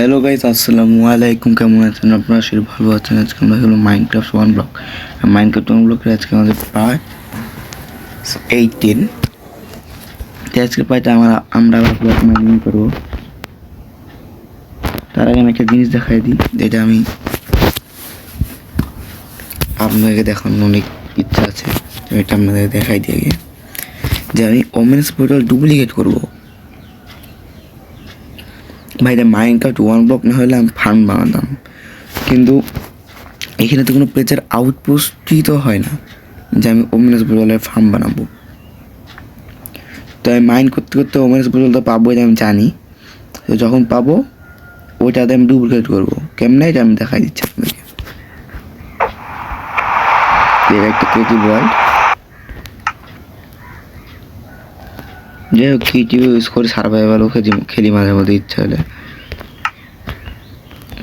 Hello guys, আসসালামু আলাইকুম। কেমন আছেন আপনারা? সবাই ভালো আছেন? আজকে আমরা হলো Minecraft one block. Minecraft one ব্লকের আজকে আমাদের পার্ট 18। আজকে পার্টে আমরা আবার ব্লক মাইনিং করবো। তার আগে আমি একটা জিনিস দেখাই দিই, যেটা আমি আপনাকে দেখানোর অনেক ইচ্ছা আছে। এটা আপনাদের দেখাই দিই আগে, যে আমি ওমেন্স পোর্টাল ডুপ্লিকেট করবো। ভাই, এটা মাইনক্রাফট ওয়ান ব্লক না হলে আমি ফার্ম বানাতাম, কিন্তু এখানে তো কোনো প্লেচার আউটপোস্টই তো হয় না যে আমি ওমেন্স পোর্টালের ফার্ম বানাবো। তো আমি মাইন্ড করতে করতে ওমেন্স পোর্টাল তো পাবো, এটা আমি জানি। তো যখন পাবো ওইটাতে আমি ডুপ্লিকেট করবো। কেমন এটা আমি দেখাই দিচ্ছি আপনাদেরকে। এটা একটা ক্রিয়েটিভ ওয়ার্ল্ড, যাই হোক ক্রিয়েটিভ ইউজ করে সার্ভাইভালও খেলি মাঝে মধ্যে ইচ্ছা হলে।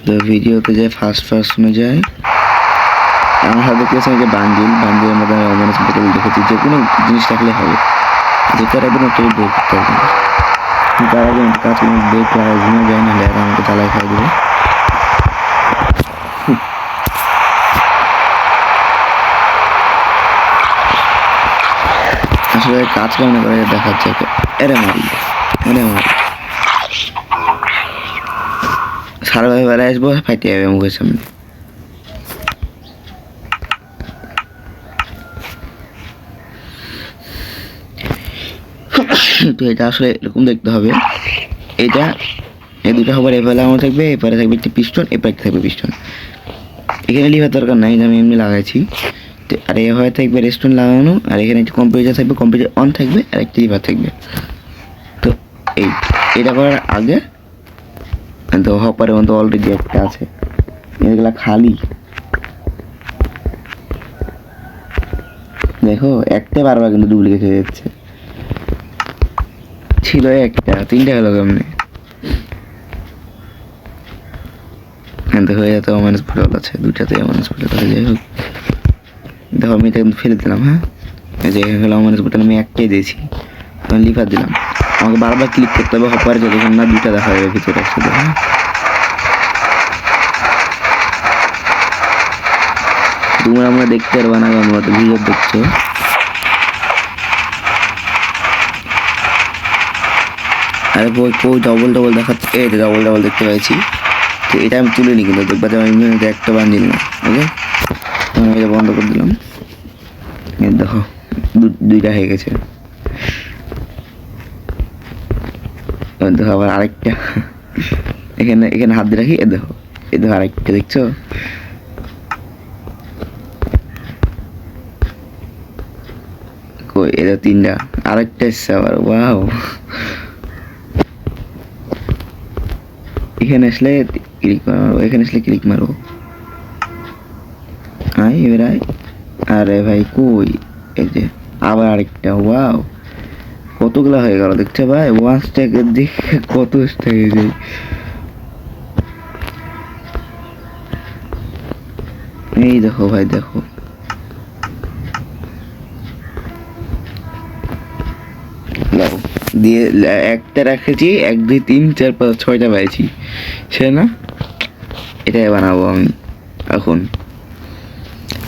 তো ভিডিওতে যাই, ফার্স্ট পার্সনে যাই। আমার হাতে দেখতেছেন যে বান্ডিলের মধ্যে আমি ওমেন্স পোর্টাল দেখেছি। যে কোনো জিনিস রাখলে হবে, যেটা রাখবেন ওটাই বের করতে হবে। তার আগে আমি কাজ করে বের করা ঘুমে যায় না, লেখা আমাকে তালায় খাই দেবে। আসলে কাজ কেমন করে দেখাচ্ছে, এরে মারি সার্ভাইভারে আসবো, ফাইটে যাবে মুখের সামনে। তো এটা আসলে এরকম দেখতে হবে। এটা এই দুটো হবার এপারে আমার থাকবে, এপারে থাকবে একটি পিস্টন, এপারে থাকবে পিস্টন। এখানে লিভার দরকার নাই, আমি এমনি লাগাইছি। তো আর এভাবে থাকবে রেস্টুরেন্ট লাগানো, আর এখানে একটি কম্পিউটার থাকবে, কম্পিউটার অন থাকবে, আর একটি লিভার থাকবে। তো এটা করার আগে তো হপারের মতো অলরেডি একটা আছে, এগুলা খালি। দেখো একটা বারবার কিন্তু ডুপ্লিকেট হয়ে যাচ্ছে। ছিল একটা, তিনটা গেল কেমনে? কিন্তু হয়ে যেত মানুষ ফুটবল আছে, দুটাতে মানুষ ফুটবল আছে। যাই হোক, দেখো আমি এটা কিন্তু ফেলে দিলাম। হ্যাঁ, যে হলো মানুষ ফুটবল আমি একটাই দিয়েছি, তখন লিভার দিলাম। আমাকে বারবার ক্লিক করতে হবে হপারে, যতক্ষণ না দুইটা দেখা যাবে ভিতরে একসাথে। হ্যাঁ, তোমরা আমরা দেখতে পারবা না, আমরা তো ভিডিও দেখছো। আরে বই ডবল দেখাচ্ছে, এই ডবল দেখতে পাইছি। তো এটা আমি তুলে নিই, কিন্তু দেখবা যে আমি একটা বান্ডিল না। ওকে, আমি এটা বন্ধ করে দিলাম। দেখো দুইটা হয়ে গেছে। দেখো আবার আরেকটা, এখানে হাত দিয়ে রাখি। দেখো আরেকটা, দেখছো? কই, এটা তিনটা, আরেকটা এসছে আবার। ওয়াও, এখানে আসলে ক্লিক মারো, এখানে আসলে ক্লিক মারো। এবার আরে ভাই কই, এই যে আবার আরেকটা। ওয়াও, কতগুলা হয়ে গেল দেখছো ভাই? ওয়ান স্ট্যাকের দেখে কত স্ট্যাক হয়ে যায়। এই দেখো ভাই, দেখো দিয়ে একটা রাখেছি, 1 2 3 4 5 6টা পাইছি, সে না? এটাই বানাবো আমি এখন।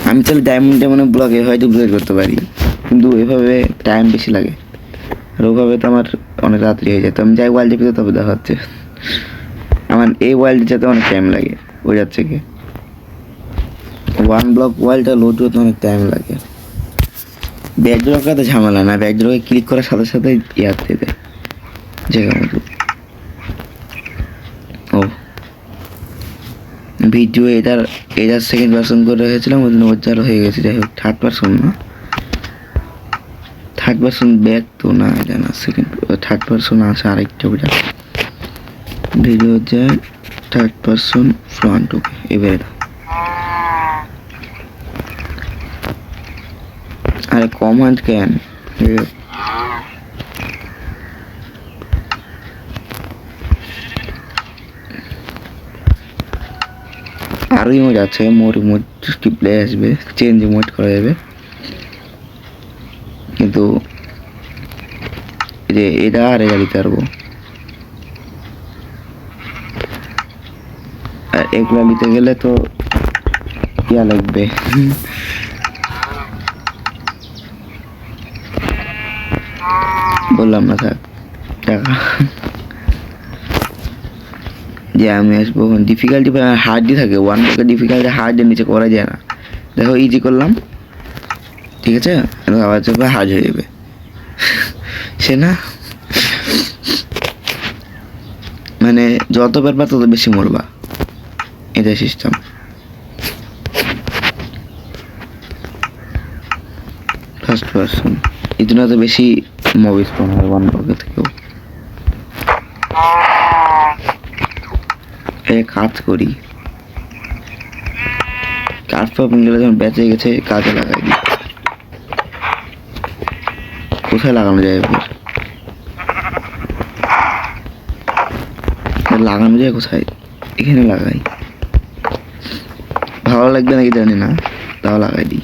আমি চাইলে ডায়মন্ড ব্লগে হয়তো ডুপ্লিকেট করতে পারি, কিন্তু এভাবে টাইম বেশি লাগে, আর ওভাবে তো আমার অনেক রাত্রি হয়ে যায়। তো আমি যাই ওয়ার্ল্ডে পেতে, তবে দেখা হচ্ছে। আমার এই ওয়ার্ল্ডে যেতে অনেক টাইম লাগে, ওই যাচ্ছে কি ওয়ান ব্লক ওয়ার্ল্ডটা লোড করতে অনেক টাইম লাগে। ব্যাকড্রপে তো ঝামেলা না, ব্যাকড্রপে ক্লিক করার সাথে সাথে ইয়াতে দেয় জায়গা মতো। ও ভিডিও এটার সেকেন্ড পার্সন করে রেখেছিলাম, ওই জন্য ওর চালু হয়ে গেছে। যাই হোক, থার্ড পার্সন না, থার্ড পার্সন ব্যাক তো না, এটা না, সেকেন্ড থার্ড পার্সন আছে আরেকটা। ওটা ভিডিও যায় থার্ড পার্সন ফ্রন্ট। ওকে, এবার এটা আরে কমান্ড কেন? আরো ইমোট আছে, মোর ইমোট টিপলে আসবে, চেঞ্জ ইমোট করা যাবে। কিন্তু যে এটা আর এটা দিতে পারবো। আর এগুলা নিতে গেলে তো ইয়া লাগবে, বললাম না থাক টাকা। যে আমি আসবো ডিফিকাল্টি হার্ডই থাকে, 1 ব্লকের ডিফিকাল্টি হার্ডের নিচে করা যায় না। দেখো ইজি করলাম, ঠিক আছে, আবার যাবে হার্ড হয়ে যাবে সে না, মানে যত পারবা তত বেশি মরবা, এটাই সিস্টেম। ফার্স্ট পার্সন এই জন্য তো বেশি মুভি স্পন হয় 1 ব্লকের থেকেও। কাজ করি, কাজ পাবেন গেলে যখন বেঁচে গেছে কাজে লাগাই দিই। কোথায় লাগানো যায় এবার, লাগানো যায় কোথায়, এখানে লাগাই, ভালো লাগবে নাকি জানি না, তাও লাগাই দিই।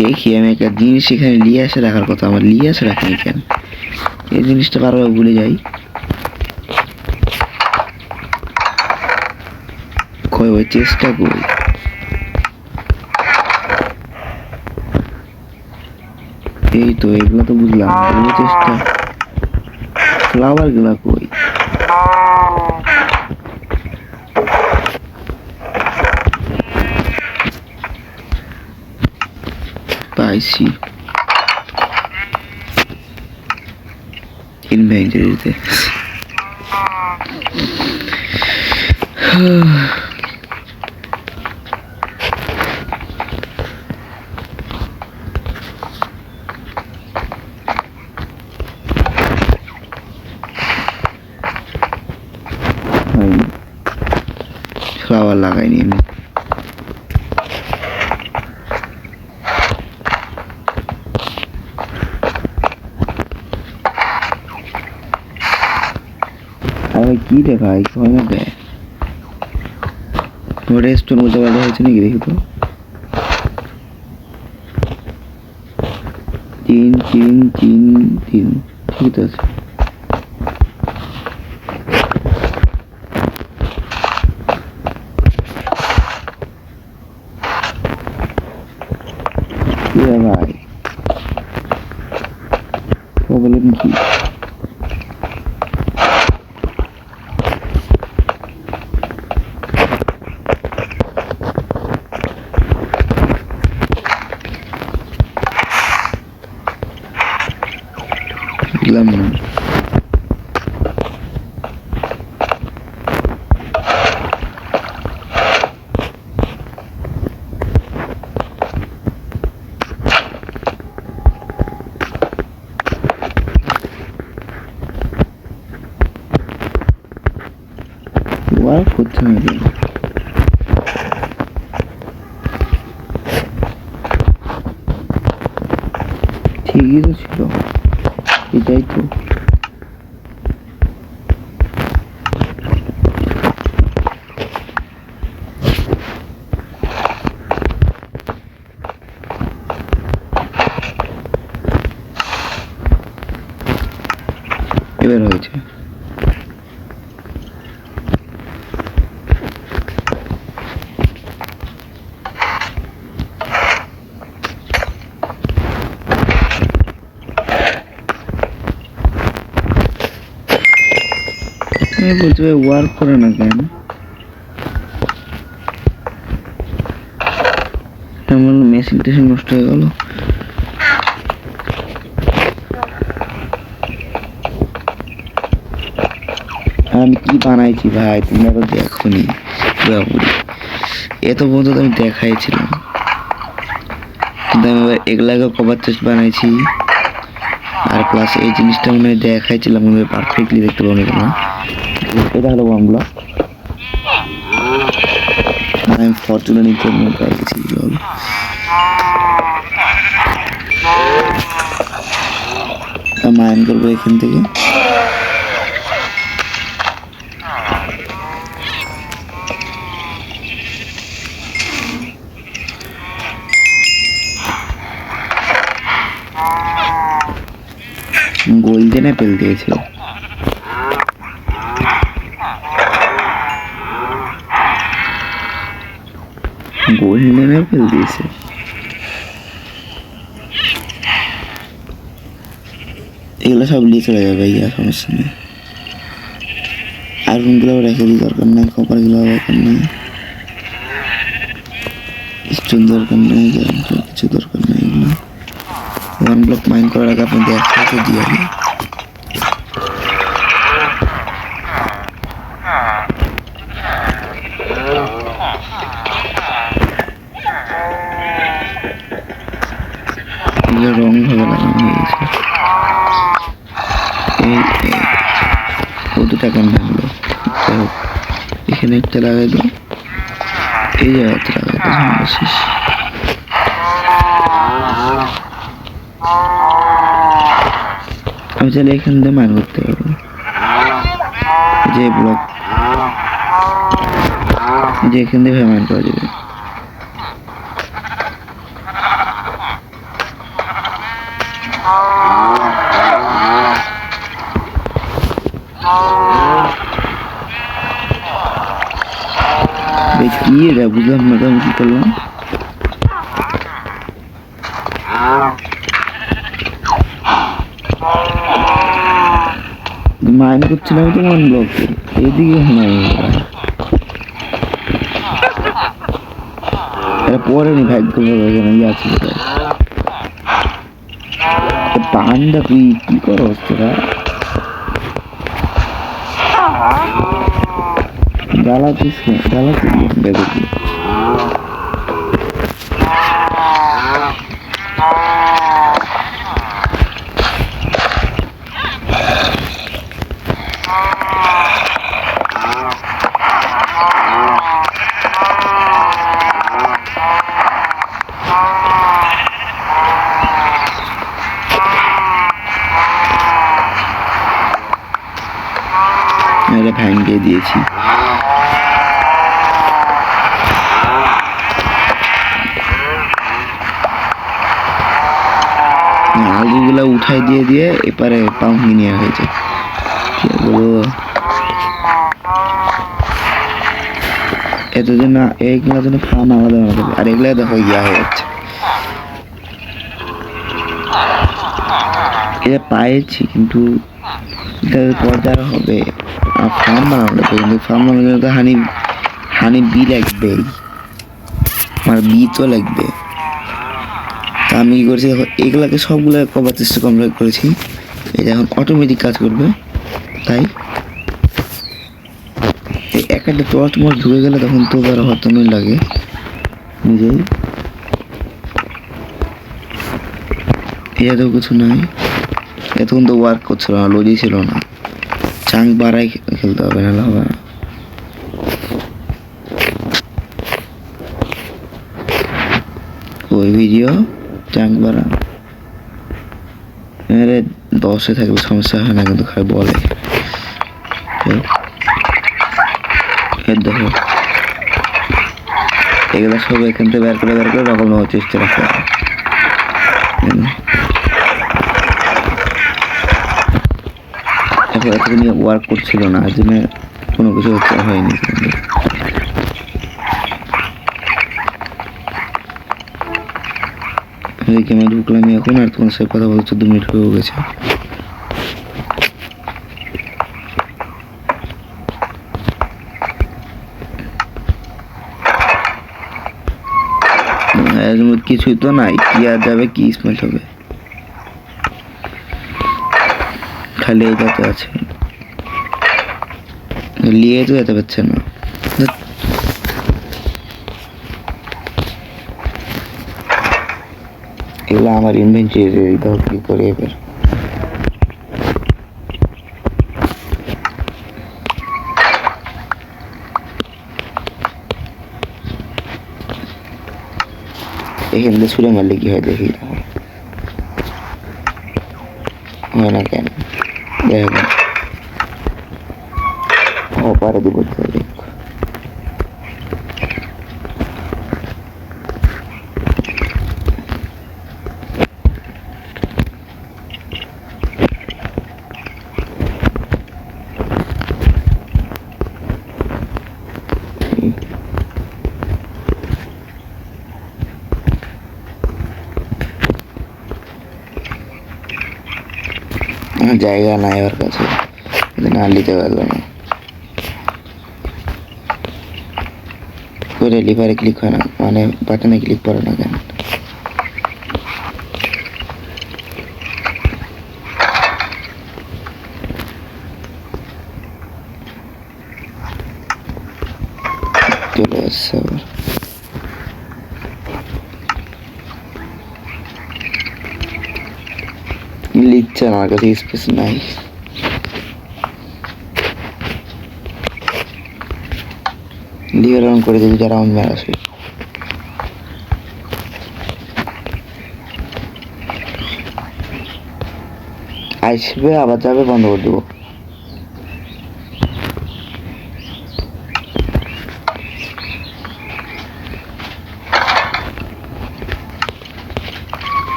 দেখি আমি একটা জিনিস এখানে নিয়ে আসে রাখার কথা, আমার নিয়ে আসে রাখিনি কেন, এই জিনিসটা বারবার ভুলে যাই। কই ওই চেষ্টা করি, এই তো এগুলো তো বুঝলাম, চেষ্টা ফ্লাওয়ার গুলা কই, পাইছি ইনভেন্টরিতে। ফ্লাওয়ার লাগাইনি আমি, আরে কি রে ভাই কমে দেয় রেস্টোর মধ্যে ভালো হয়েছে নাকি দেখি তো। 3 3 3 3 ঠিক আছে। ভাই প্রবলেম কি, বুঝলাম না। ওয়ার্ক করতে হবে, ঠিকই তো ছিল, এটাই তো এবার হয়েছে। বলছে ওয়ার্ক করে না কেন, আমার মেশিন টেশিন নষ্ট হয়ে গেল। আমি কি বানাইছি ভাই তোমরা তো দেখোনি, এত পর্যন্ত আমি দেখাইছিলাম, কিন্তু আমি এবার এগুলাকে কভার টেস্ট বানাইছি, আর প্লাস এই জিনিসটা মনে হয় দেখাইছিলাম, মনে হয় পারফেক্টলি দেখতে পাবো না। এটা হলো ওয়ান ব্লক, আমি ফরচুনে নিতে পারছি, মাইন করবো এখান থেকে। গোল্ডেন অ্যাপেল দিয়েছে। গোল্ডেন অ্যাপেল দিয়েছে। এগুলো সব নিয়ে চলে যাবে, ইয়া সমস্যা নেই। আয়রনগুলো রেখে দিই, দরকার নেই। কপারগুলো দরকার নেই, স্টোন দরকার নেই, কিছু দরকার নেই। এগুলো 1 ব্লক মাইন করার আগে আপনি একসাথে দিয়ে দিই। রং ভাবে লাগানো হয়ে গেছে। এই কত টাকা ভাঙলো। এখানে একটা লাগাই দাও, এই জায়গাতে লাগাই দাও। শেষ। আমি চাইলে এখান দিয়ে মাইন করতে পারবো, যে ব্লক যে এখান দিয়ে মাইন করা যাবে। কি এটা বুঝলাম না, আমি কি করলাম? মাইন করছিলাম তো মন ব্লক, এইদিকে এটা পড়েনি ভাগ্য আছে। পান্ডা তুই কি করো তোরা? জ্বালাতিস জ্বালাতি ভাঙিয়ে দিয়েছি। আলুগুলা উঠাই দিয়ে এপারে পাউনি নেওয়া হয়েছে। এত জন্য এইগুলা জন্য ফার্ম আলাদা আলাদা, আর এগুলা দেখো ইয়া হয়ে যাচ্ছে। এটা পাইছি কিন্তু পর্দার হবে। আর ফার্ম বানানো লাগবে, কিন্তু ফার্ম বানানোর জন্য হানি বি লাগবে, আমার বীজও লাগবে। তা আমি কি করেছি, এগুলাকে সবগুলো কভার চেষ্টা কমপ্লিট করেছি। এটা এখন অটোমেটিক কাজ করবে। তাই একটা টর্চ মোট ঢুকে গেলে তখন তো আবার হতমই লাগে নিজেই। এটা তো কিছু নাই, এতক্ষণ তো ওয়ার্ক করছিল না, লজি ছিল না। চাং বাড়াই খেলতে হবে, না হবে না। ওই ভিডিও চাং বাড়া 10-এ থাকলে সমস্যা হয় না, কিন্তু খালি বলে। দেখো এগুলো সব এখান থেকে বের করে রকম নেওয়ার চেষ্টা রাখতে হবে। এখন এতদিন ওয়ার্ক করছিল না, আজ জন্য কোনো কিছু হয়নি। গেমে ঢুকলাম এখন, আর তোমার সাথে কথা বলতে 2 মিনিট হয়ে গেছে। কিছুই তো নাই, কি আর যাবে, কি স্মেল হবে, খালি এইটাতে আছে, নিয়ে তো যেতে পারছে না। এগুলো আমার ইনভেন্টরি দাও, কি করে এবার এখান থেকে ছুড়ে মারলে কি হয় দেখি, হয় না কেন দেখো পারে দিব। জায়গা নাই ওর কাছে, না নিতে পারলো না। করে লিভারে ক্লিক হয় না, মানে বাটনে ক্লিক করে না কেন? চলে আসছে আবার। লিখছে আমার কাছে স্পেস নাই। লিভার অন করে যদি রাউন্ড মেরে আসে, আসবে আবার যাবে, বন্ধ করে দেবো।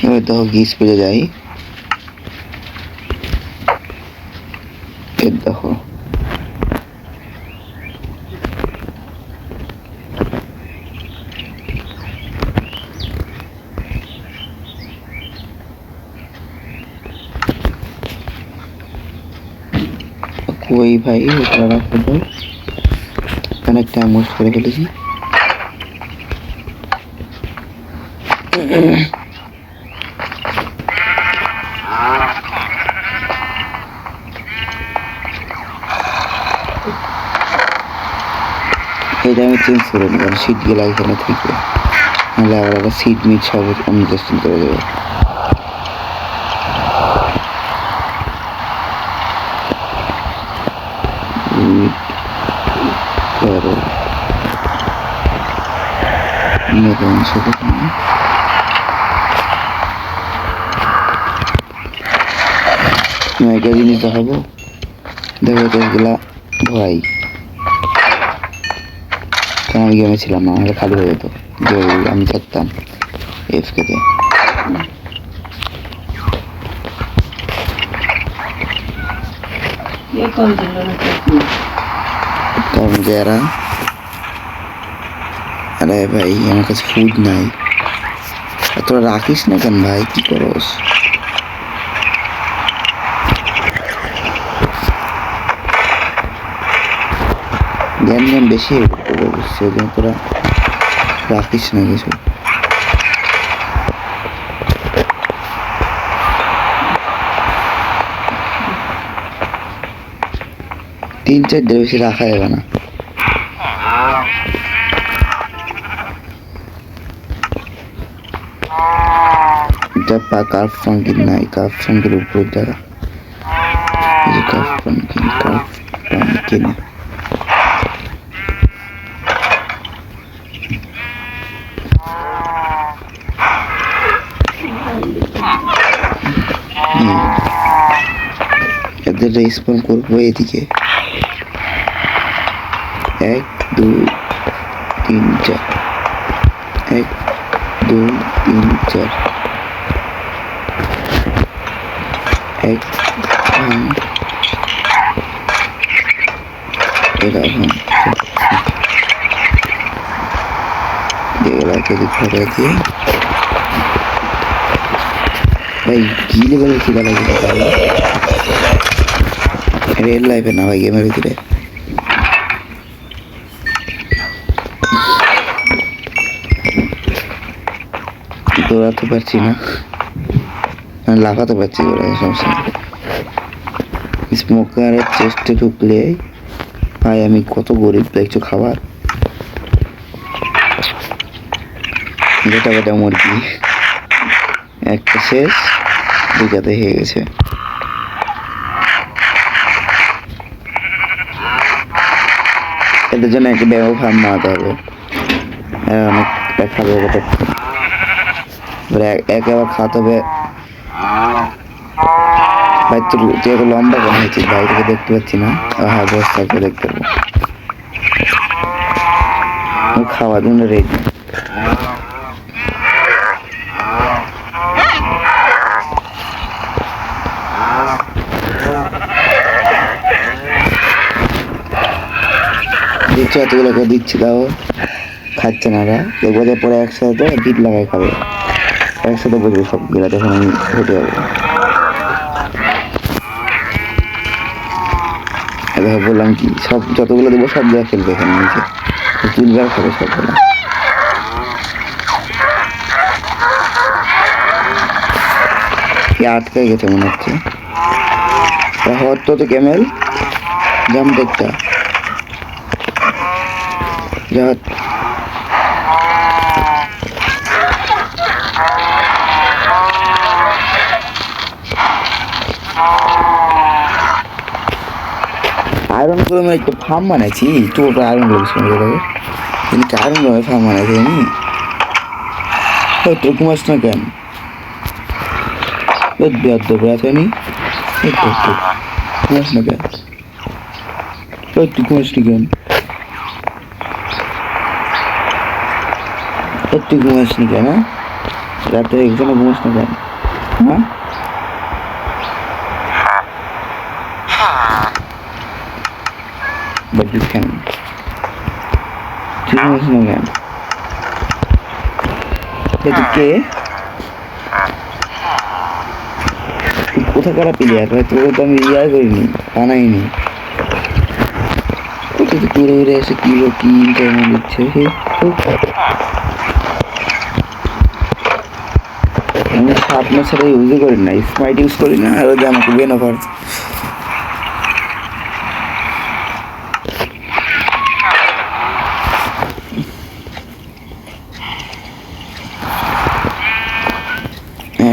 এবার দেখো কি স্পিডে যাই, এর দেখো কই ভাই, ওটা রাখো তো, অনেক টাইম ওয়েস্ট করে ফেলেছি। এটা আমি চেঞ্জ করে নেব, কারণ সিট গেলা এখানে থেকে, নাহলে আবার একটা সিট মিট সব অন্য চেষ্টা করে দেবো। একটা জিনিস দেখাবো, দেখো গেলা ভাই, কারণ আমি গেমে ছিলাম না, আমাকে খালি হয়ে যেত, আমি চাইতাম এফকে তে। কারণ যারা, আরে ভাই আমার কাছে ফুড নাই, তোরা রাখিস না কেন ভাই, কি করস? জ্ঞান জ্ঞান বেশি সেদিন তোরা রাখিস না কিছু। তিন চারটে বেশি রাখা যাবে না। কার্ভ ফাঙ্কিং নাই, কার্ভ ফাঙ্কির উপরে দেখা, কার্ভ ফাঙ্কিং, কার্ভ ফাঙ্কিং এদের রেসপন করবো এদিকে, 1 2 3 4, 1 2 3 4, 1 এরকম এগুলাকে দিতে দিয়ে ভাই কি লেভেলে খিদা লাগে রিয়েল লাইফে না ভাই, গেমের ভিতরে। দৌড়াতে পারছি না, লাফাতে পারছি, সমস্যা। স্মোকারের চেস্টে ঢুকলে ভাই আমি কত গরিব দেখছো, খাবার গোটা গোটা মুরগি, একটা শেষ, দুটাতে হয়ে গেছে। এদের জন্য একটা ব্যাগ ফার্ম বানাতে হবে, অনেক খাবে একে আবার খাওয়াতে হবে। ভাই তুই এত লম্বা কেন হয়েছিস ভাই, তোকে দেখতে পাচ্ছি না। হ্যাঁ বস থাকবে, দেখতে পাবো। খাওয়ার জন্য রেডি। দিচ্ছি এতগুলোকে দিচ্ছি, তাও খাচ্ছে না, দেখবো যে পরে একসাথে ভিড় লাগাই খাবে। একসাথে বসবে সবগুলা, তখন আমি হেঁটে যাবো। দেখো বললাম কি, সব যতগুলো দেবো সব জায়গা খেলবে এখানে নিচে, তুলবে আর খাবে সবগুলো। কি আটকে গেছে মনে হচ্ছে। তো ক্যামেল জাম দেখটা যা। আয়রন করে আমি একটা ফার্ম বানাইছি, একটু ওপরে আয়রন করেছি কিন্তু আয়রন করে ফার্ম বানাইছি আমি। তোর ঘুমাস না কেন? নি ঘুমাস না কেন? তুই ঘুমাস নি কেন? তুই ঘুমাস নি কেন? রাতে এখানে ঘুমাস না কেন? হ্যাঁ but you can. তুই ঘুমাস না কেন? তুই কে? কোথাকার প্লেয়ার? তোকে তো আমি ইয়া করিনি, বানাইনি। কোথায় দূরে দূরে এসে কি ইন্টারনেট দিচ্ছে। আমি সাপনা ছাড়া ইউজই করি না, স্মাইট ইউজ করি না, আর ওদের আমাকে বেন অফার।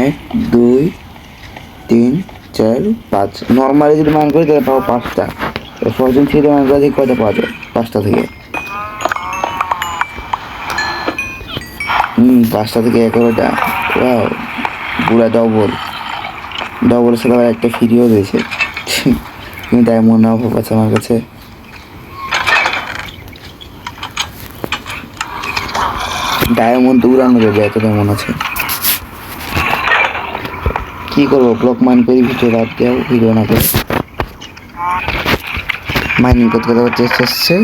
এক দুই তিন চার পাঁচ, নর্মালি যদি মান করি তাহলে পাবো 5টা। ফরচুন থ্রিতে মান করে কয়টা পাওয়া যায়? 5টা থেকে। 5টা থেকে 11টা। পুরা ডবল সাথে আবার একটা ফ্রিও দিয়েছে। কিন্তু ডায়মন্ড অভাব আছে আমার কাছে। ডায়মন্ড উড়ানো যাবে, এত ডায়মন্ড আছে। কি করবো, ব্লক মাইন করে ভিডিও বাদ দেওয়া, ভিডিও না করে মাইনিং করতে করতে এসছে।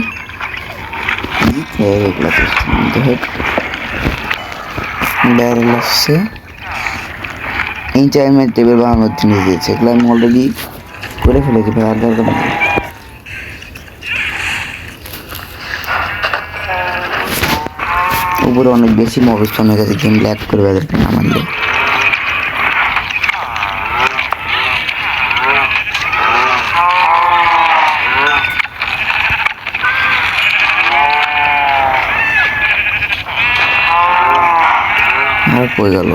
ব্যারেল আসছে, এনচাইনমেন্ট টেবিল বানানোর জিনিস দিয়েছে, এগুলো আমি অলরেডি করে ফেলেছি ভাই, আর দরকার নেই। উপরে অনেক বেশি মব স্পন হয়ে গেছে, গেম ল্যাগ করবে এদেরকে না মানলে। আর কই গেল?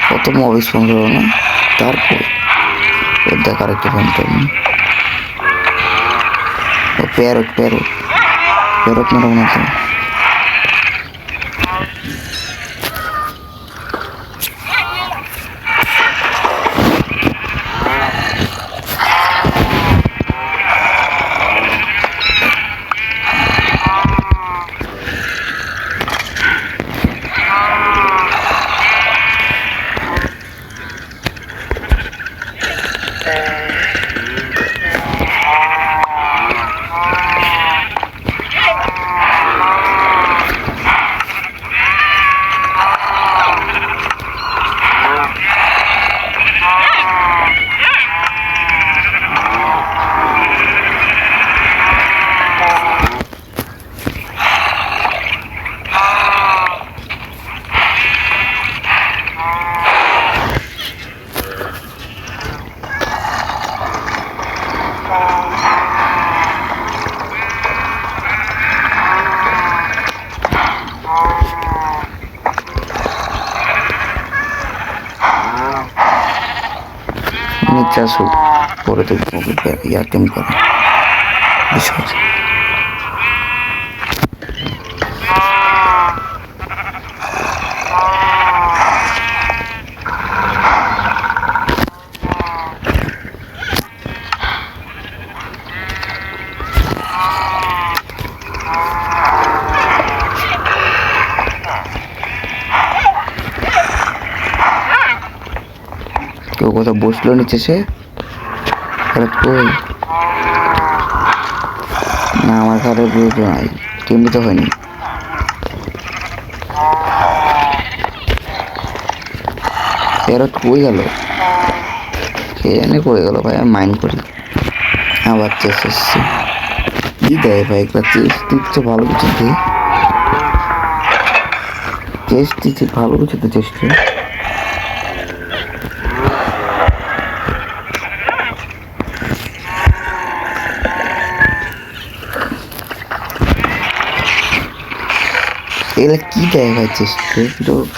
কত মব স্পন করবো না, তারপর দেখার একটা ফ্যান্টম। প্যারট মেরো না তো। নিচে আসো, পরে তো ইয়ারটেম করে কেউ কোথাও বসলো নিচে সে কই না, আমার ঘরে বুঝতে নাই, টিম তো হয়নি। এরা কই গেল, কে জানে কই গেল ভাই, আমি মাইন্ড করি। আবার চেস এসছে, কি দেয় ভাই এগুলা, চেস দিচ্ছে ভালো কিছু দিয়ে, চেস দিচ্ছে ভালো কিছু তো চেষ্টা। এগুলা কি দেয় ভাই চেষ্টা,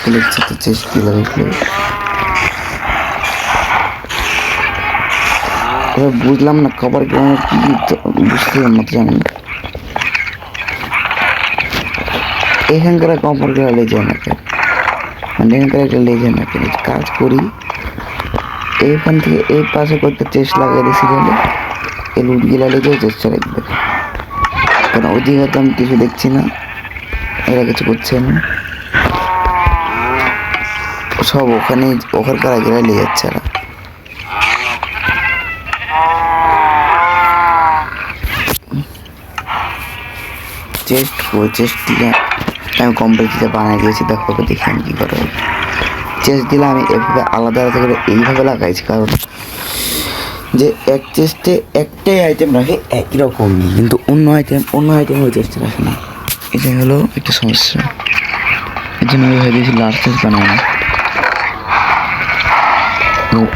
খেলেছে তো চেস দিলা দেখলে এবার বুঝলাম না কভার গ্রাউন্ড কি বুঝলাম না, জানি না এখানকার কভার গ্রাউন্ড লেজে না কেন, মানে এখানকার একটা লেজে না কেন, কাজ করি এইখান থেকে এই পাশে করতে চেষ্টা লাগিয়ে দিয়েছি গেলে এই লুট গিলা লেগেও চেষ্টা রাখবে, কারণ ওদিকে তো আমি কিছু দেখছি না, এরা কিছু করছে না, সব ওখানে ওখানকার আগেরা লেগে যাচ্ছে এরা। চেস্ট দিয়ে আমি কম্পিউটারে বানিয়ে দিয়েছি, দেখো দেখি আমি কী করে। চেস্ট দিলে আমি এভাবে আলাদা আলাদা করে এইভাবে লাগাইছি, কারণ যে এক চেস্টে একটাই আইটেম রাখে একই রকমই, কিন্তু অন্য আইটেম ওই চেস্টে রাখে না, এটাই হলো একটা সমস্যা। এই জন্য আমি ভেবে দিয়েছি লাস্ট চেস্ট বানাবো,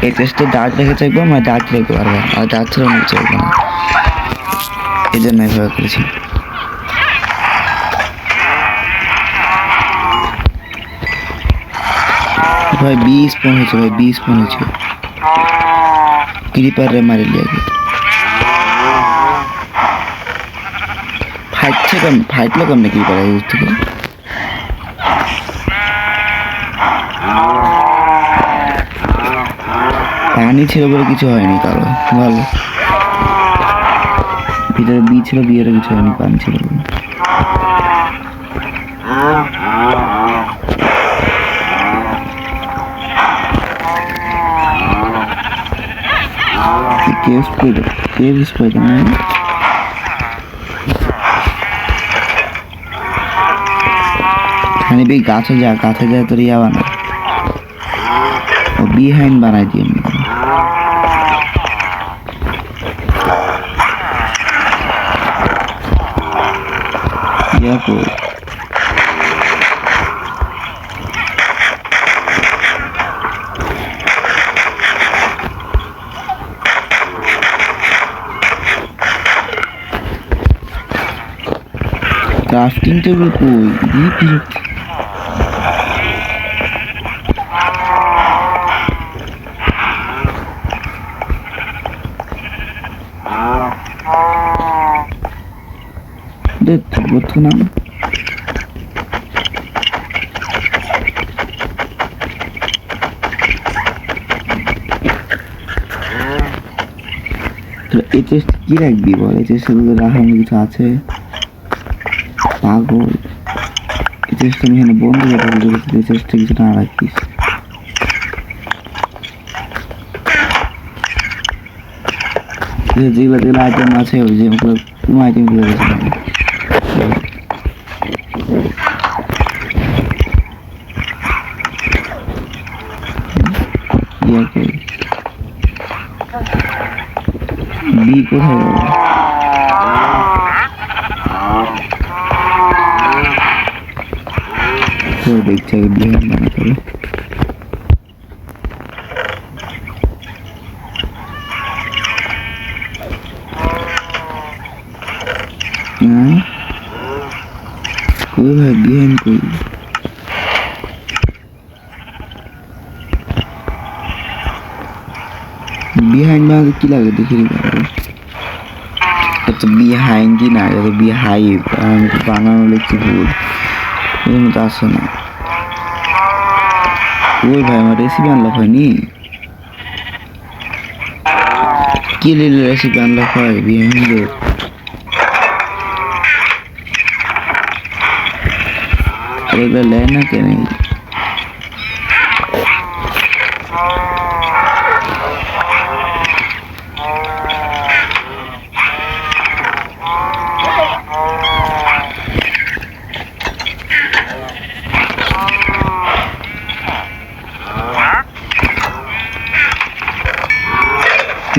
এই চেস্টে ডার্ট রেখে চাইবো, আমার ডার্ট রেখে পারবো, আর ডার্ট ছাড়া অন্য চাইবো না, এই জন্য এভাবে করেছি। ভাই 20 পণ হয়েছে, ভাই 20 পণ হয়েছে, ক্রিপার রে মারি লিয়াগে ফাইটলো কেমন ক্রিপার থেকে, পানি ছিল বলে কিছু হয়নি কারো, ভালো ভিতরে বি ছিল, বিয়ের কিছু হয়নি, পানি ছিল বলে। केव स्पाइडर मैन खाने भी गाछे जा तो रिया बना और बिहाइंड बनाई दिए या को क्राफ्टिंग टेबल को ये फिर देख बहुत ना तो ये কি রাখবি বল, এই সেগুলো রাখার কিছু আছে পাগল, এই চেষ্টা আমি এখানে বন্ধ করে রাখবো, এই চেষ্টা কিছু না রাখিস, যেগুলো আইটেম আছে যেগুলো কোনো আইটেমগুলো রয়েছে বি কোথায় যাবো, দেখছি আগে বিহার বানাতে হবে। कोई भाई बिहाइंड कोई बिहाइंड में की लगे देखी तो बिहाइंड ही ना तो बिहाइव বানানো লিখছি ভুল, এর মতো আসে না। ওই ভাই আমার রেসিপি আনলক হয়নি, কি লিলে রেসিপি আনলক হয় বিহাইন্ডের, এগুলো লেয় না কেন,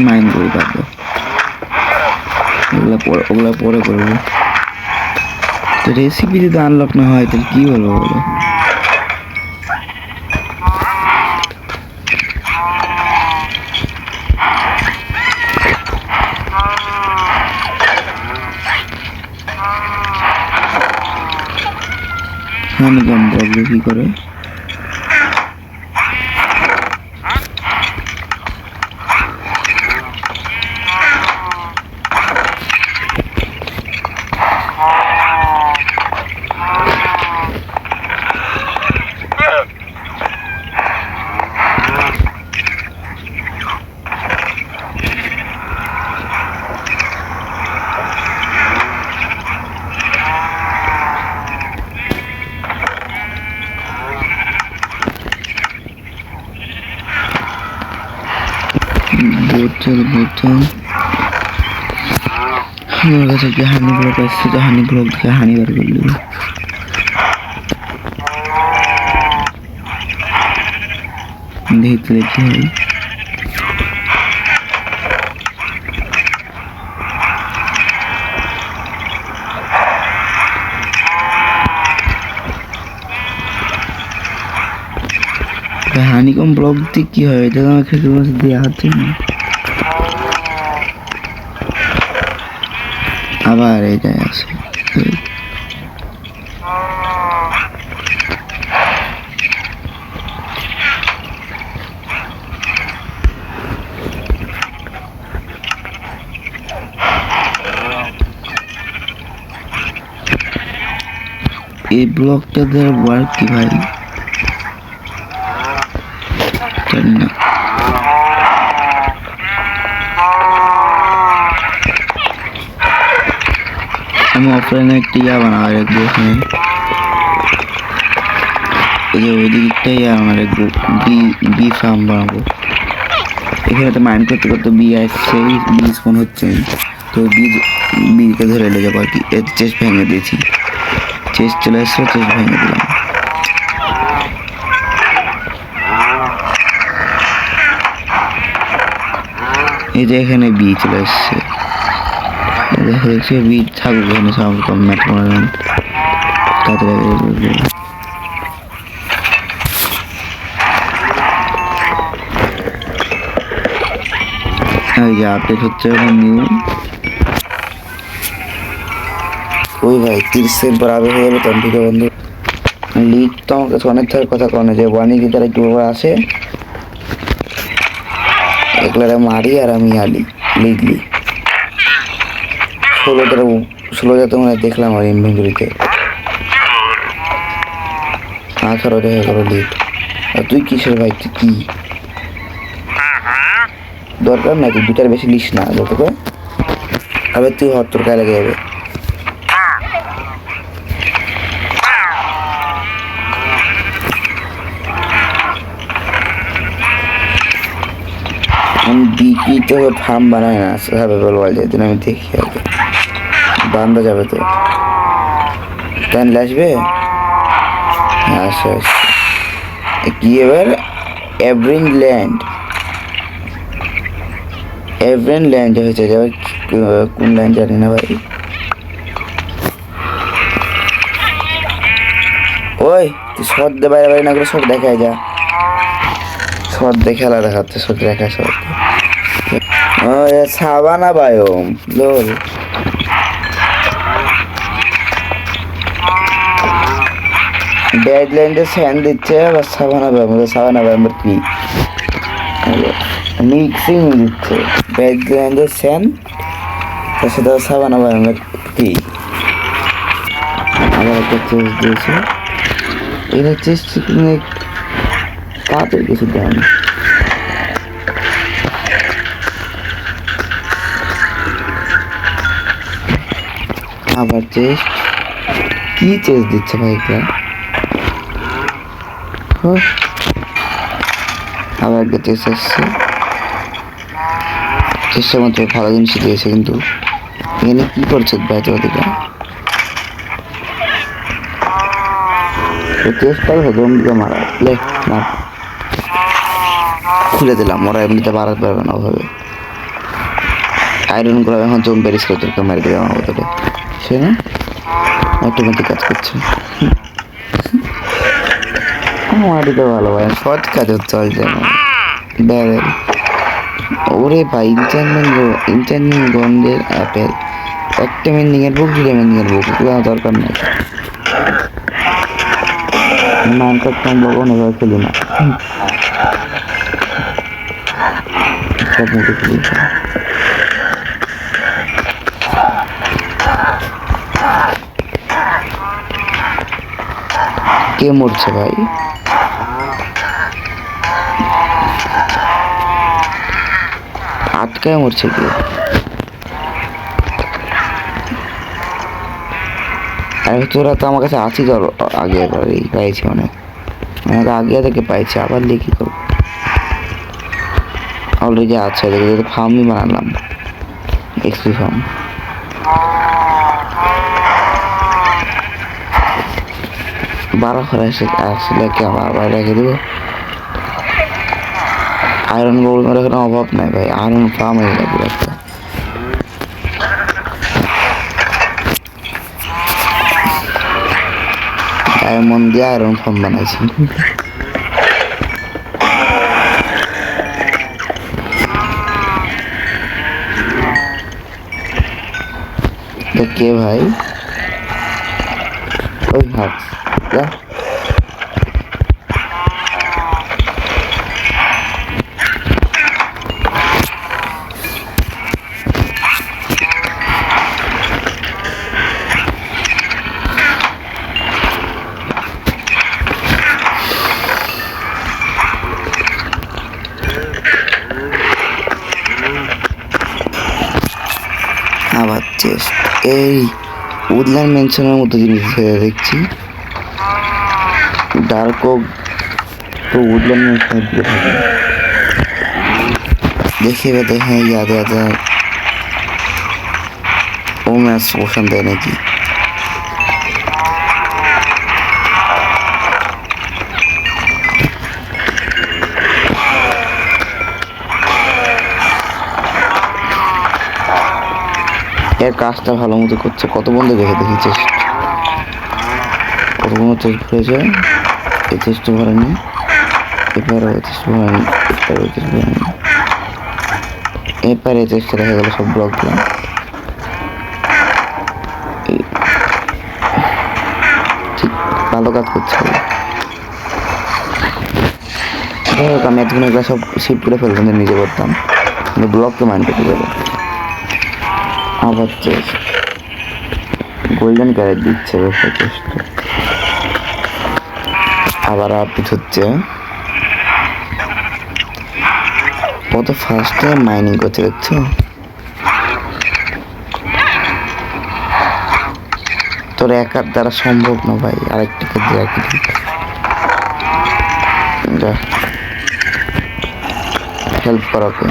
মাইন্ড করে পারবো, ওগুলা পরে করবো। তো রেসিপি যদি আনলক না হয় তাহলে কি বলবো বলো? হানিকম ব্লক কি করে? বোতল আমার কাছে কি হানি ব্লক আসছে, তো হানি ব্লক থেকে হানি বার করলি। দেখতে দেখতে হয় হানিকম ব্লক দিয়ে কি হয়? এটা আমার খেতে দেওয়া হচ্ছে না। আবার এটাই আছে। এই ব্লকটা দেওয়ার ওয়ার্ক কি ভাই? জানি না। আমি অফলাইনে একটা ইয়া বানাবো রাখবো এখানে, ওই দিকটা ইয়া আমার রাখবো, বি ফার্ম বানাবো। এখানে তো মাইন্ড করতে করতে বি আসছে, বি স্পন হচ্ছে, তো বিকে ধরে এলে যাবো আর কি। চেস্ট ভেঙে দিয়েছি, চেস্ট চলে আসছে, চেস্ট ভেঙে দিলাম। এই যে এখানে বি চলে আসছে, দেখছি বি থাকুক এখানে, সব কম ম্যাটার করে না তাড়াতাড়ি। এই যে আপডেট হচ্ছে এখন নিউ। ওই ভাই 30 সেকেন্ড পর আগে হয়ে গেলো তখন ভিডিও বন্ধ। লিড তো আমার কাছে অনেক ধরনের কথা কনে যে ওয়ানি কি তারা একটু আসে, এগুলো মারি আর আমি আলি লিগলি 16টা মানে দেখলাম আর ইনভেন্টরিতে 18টা হয়ে গেল লিড। আর তুই কিসের ভাই, তুই কি দরকার না, তুই 2টার বেশি লিস না যত করে, আবার তুই হর তোর গায়ে লেগে যাবে। আমি বিক্রি তো ফার্ম বানাই না, সাবে বলবো যেদিন আমি দেখি আগে বান্ধা যাবে তো তাই আসবে। আচ্ছা কি এবার এভরিন ল্যান্ড হয়েছে যাবে, কোন ল্যান্ড জানি না ভাই। ওই তুই শর্ট দে, বাইরে বাইরে না করে শর্ট দেখায় যা, শর্ট দেখে খেলা দেখাচ্ছে, শর্ট দেখা শর্ট। সাবানা বায়োম লোল, ব্যাডল্যান্ডে স্যান্ড দিচ্ছে আবার সাবানা বায়োম কি মিক্সিং দিচ্ছে, ব্যাডল্যান্ডের স্যান্ড তার সাথে সাবানা বায়োমের কি। আবার একটা চেস্ট দিয়েছে, এটা চেস্ট তাদের কিছু দেয় না। আবার চেস্ট কি চেস্ট দিচ্ছে ভাই, আবার একটা চেস্ট আসছে, চেষ্টার মতো ভালো জিনিস দিয়েছে, কিন্তু এখানে কি করছে ভাই তোদিকে চেষ্টা জমিকে মারা না, খুলে দিলাম, ওরা এমনিতে বাড়াতে পারবে না ওভাবে। আয়রন গুলো এখন জম্পের স্কেলেটনকে মেরে দেবে আমার বদলে, সে না অটোমেটিক কাজ করছে। আমার তো ভালো ভাই, সৎ কাজ হচ্ছে যেন ব্যারেল। ওরে ভাই ইন্টারনেট গন্ডের অ্যাপেল, একটা মেন্ডিং এর বুক, দুটো মেন্ডিং এর বুক, এগুলো দরকার নেই। মাইনক্রাফট সম্ভব অনেকভাবে খেলি না, সব মুখে খেলি। কে মরছে ভাই? আটকায় মরছে কে? আরে তোরা তো আমার কাছে আছি, ধর আগে একবারই পাইছি অনেক, আমাকে আগে থেকে পাইছি, আবার দিয়ে কি করবো? অলরেডি আছে, দেখে ফার্মই বানালাম, এক্সপি ফার্ম। বারো করে আসলে কি আবার রেখে দেবো? আয়রন গোল্ড কোনো অভাব নাই ভাই, আয়রন ফার্ম হয়ে যাবে একটা। ডায়মন্ড দিয়ে আয়রন ফার্ম বানাইছি। কে ভাই? ওই হাত আবার চেস্ট, এই উডল্যান্ড মেনশনের মতো জিনিস দেখছি। ডার্ক ওক তো উডল্যান্ড মেনশনের দিকে থাকে, দেখে হ্যাঁ याद ও ম্যাচ পোষণ দেয় নাকি? এর কাজটা ভালো মতো করছে, কত বন্ধু দেখে দেখি চেস্ট, কত বন্ধু চেস্ট ভরেছে। এই চেস্ট ভরেনি, এবারে চেস্ট ভরেনি, এবারে চেস্ট ভরেনি, এবারে চেস্ট দেখা গেল সব ব্লক দিলাম। ঠিক ভালো কাজ করছে। আমি এতক্ষণ এগুলো সব শিফট করে ফেলতাম, নিজে করতাম, ব্লককে মাইন্ড করতে পারে। আবার চেস্ট গোল্ডেন ক্যারেট দিচ্ছে, চেস্ট আবার আপডেট হচ্ছে। কত ফাস্টে মাইনিং করতে দেখছো? তোর একার দ্বারা সম্ভব না ভাই, আরেকটা ক্ষেত্রে আর কি হেল্প করাকে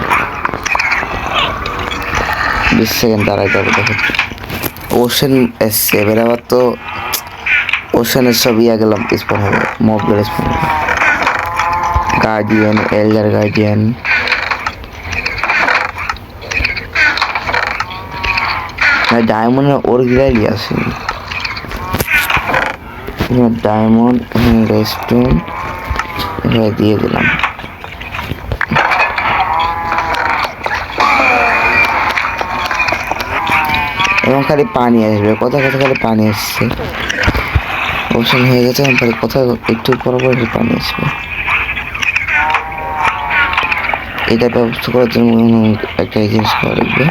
20 সেকেন্ড দাঁড়ায় যাবে। দেখো ওশান এসছে, এবার আবার তো ওশানের সব ইয়া গেলাম স্পন হবে, মবগুলো স্পন হবে। গার্ডিয়ান, এল্ডার গার্ডিয়ান, ডায়মন্ডের অরিজিনালই আছে। ডায়মন্ড রেস্টুন দিয়ে দিলাম। এবং খালি পানি আসবে, কোথাও কোথাও খালি পানি আসছে। ওশান হয়ে গেছে, খালি কোথাও একটু পর পর পানি আসবে। এটা ব্যবস্থা করার জন্য একটা জিনিস করা লাগবে।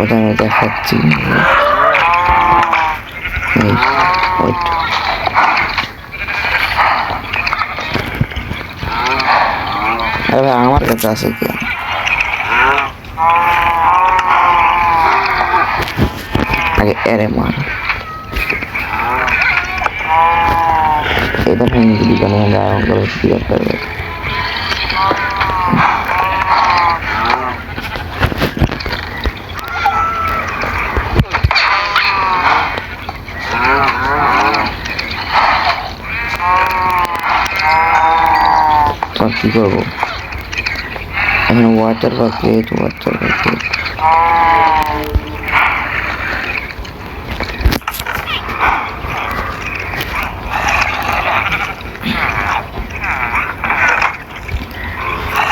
ওটা আমি দেখাচ্ছি। আরে আমার কাছে আছে কি? আগে এরে মার, এটা ভেঙে দিবি কেন? করবো? এখানে ওয়াটার বাকেট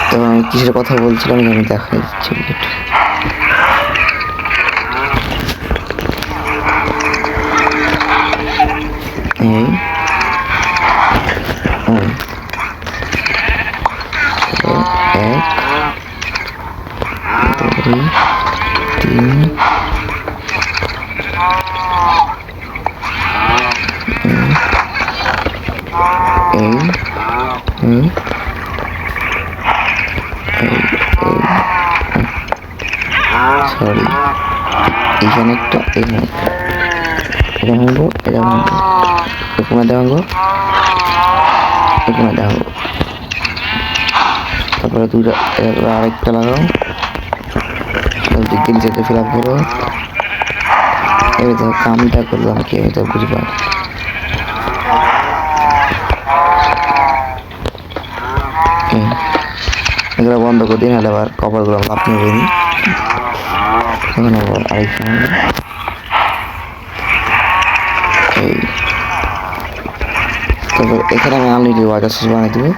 তো আমি কিসের কথা বলছিলাম আমি দেখা দিচ্ছি এই এক দুই তিন সরি এইখানে একটা এটা ভাঙবো এখানে ভাঙবো তারপরে দুইটা আরেকটা লাগাও দিক দিয়ে যেতে ফিল আপ করো এই তো কামটা করলাম কি এটা বুঝবা এগুলো বন্ধ করে দিন হলে আবার কভারগুলো আপনি নেবেন এখন আবার আরেকখানে এই তারপর এখানে আমি আনলিমিটেড ওয়াটার সোর্স বানিয়ে দেবো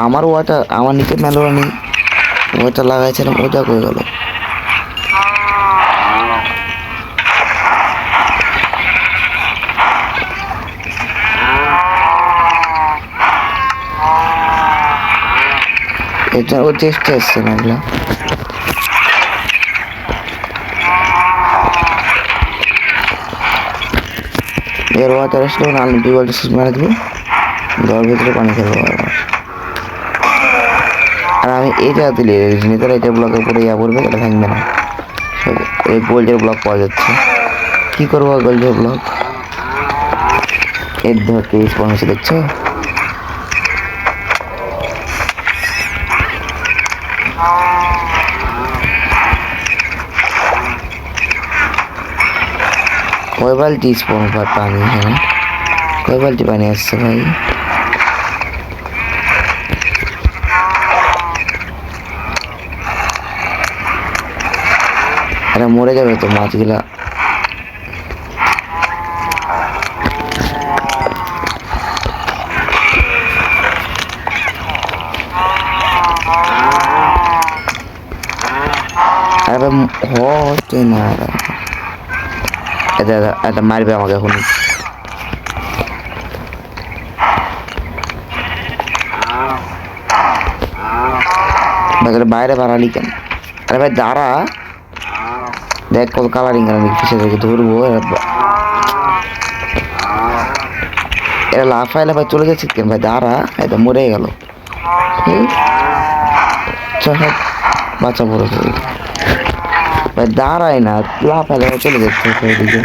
আমার ওয়াটার আমার নিচে মেলোরানি ওয়াটার লাগাইছিলাম ওটা করে গেল এটা ও চেষ্টা আসছে না এগুলা এর ওয়াটার আসলে আনলিমিটেড ওয়াটার সোর্স মেরে দেবো ঘরের ভিতরে পানি খেলবো আর আমি এইটা দিলে নেতারা এটা ব্লকের উপরে ইয়া করবে এটা ভাঙবে না এই গোল্ডের ব্লক পাওয়া যাচ্ছে কি করবো গোল্ডের ব্লক এর ধরতে স্পন হচ্ছে দেখছো কয় বালতি স্পন পানি এখানে কয় বালতি পানি আসছে ভাই আরে মরে যাবে তো মাছগুলা আরে হচ্ছে না এটা মারবে আমাকে এখন বাইরে বাড়ালি কেন আরে ভাই দাঁড়া দেখ কত কালারিং আমি কিসে থেকে ধরবো এরা লাফাই চলে যাচ্ছে কেন ভাই দাঁড়া এটা মরে গেল বাচ্চা বড় ভাই দাঁড়ায় না লাফাই চলে যাচ্ছে ওইদিকে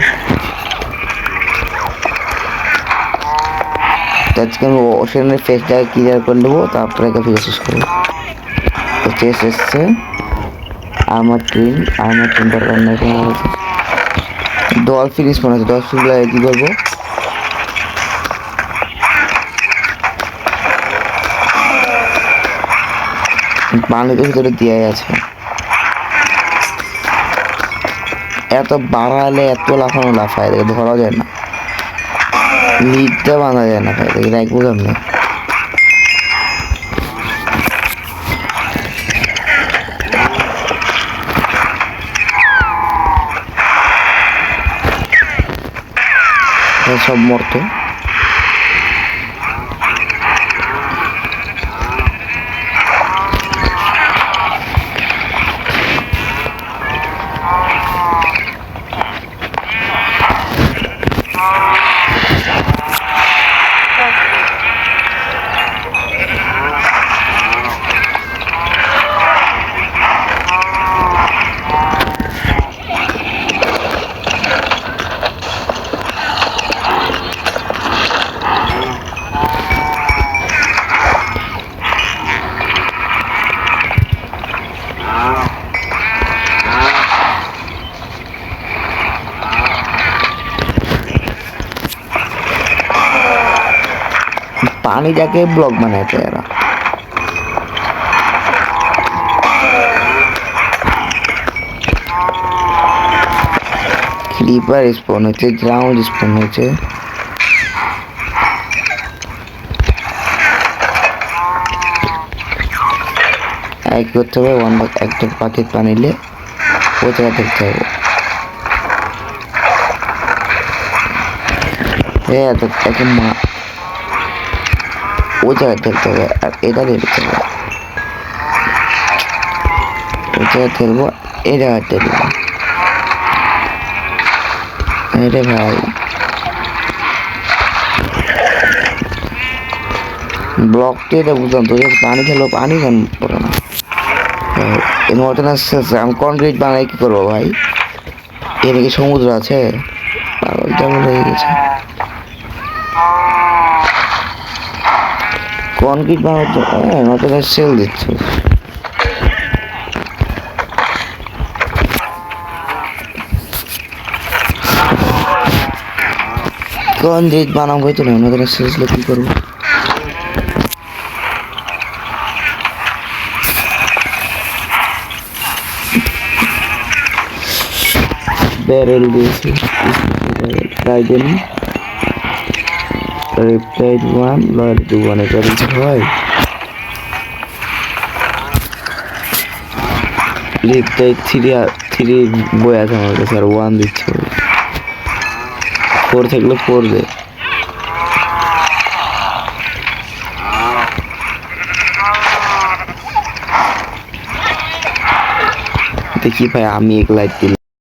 আজকে আমি ওশানের ফেসটাকে ক্লিয়ার করে নেবো তারপরে ফিরে শেষ করবো চেস এসছে আমার ট্রেন দরকার নেই ডলফিন স্পন আছে ডলফিনগুলো কি করবো পানির ভিতরে দিয়ে আছে এত বাড়ালে এত লাফায় দেখে ধরা যায় না লিডটা বাঁধা যায় না ভাই দেখে রাখবো কেমন সব মরতো पानी जाके ब्लॉक बनाते हैं ক্রিপার স্পন হচ্ছে গ্রাউন্ড স্পন হচ্ছে এক করতে হবে একটা পাখির পানি নিলে ও জায়গা দেখতে হবে হ্যাঁ তো তাকে মা ও জায়গা দেখতে হবে আর এটা দেখতে হবে ও জায়গা খেলবো এই জায়গা খেলবো अरे भाई ब्लॉक के तो बुझान तो ये पानी खेलो पानी खान पड़ा ना इन मतना से हम कंक्रीट बनाई की करो भाई ये देखिए समुद्र আছে পাগল টাগল হয়ে গেছে কনক্রিট বানাতে মতনা সেল দিচ্ছে কনক্রিট বানাবো তো না মতনা সেল কি করব बैरल दिएছি ট্রাইডেন রেপটাইড 1 লয়েড 2 অনেক কিছু হয় রেপটাইড 3 বই আছে আমার কাছে আর 1 দিচ্ছে 4 থাকলে 4 দে দেখি ভাই আমি এক লাইট দিলাম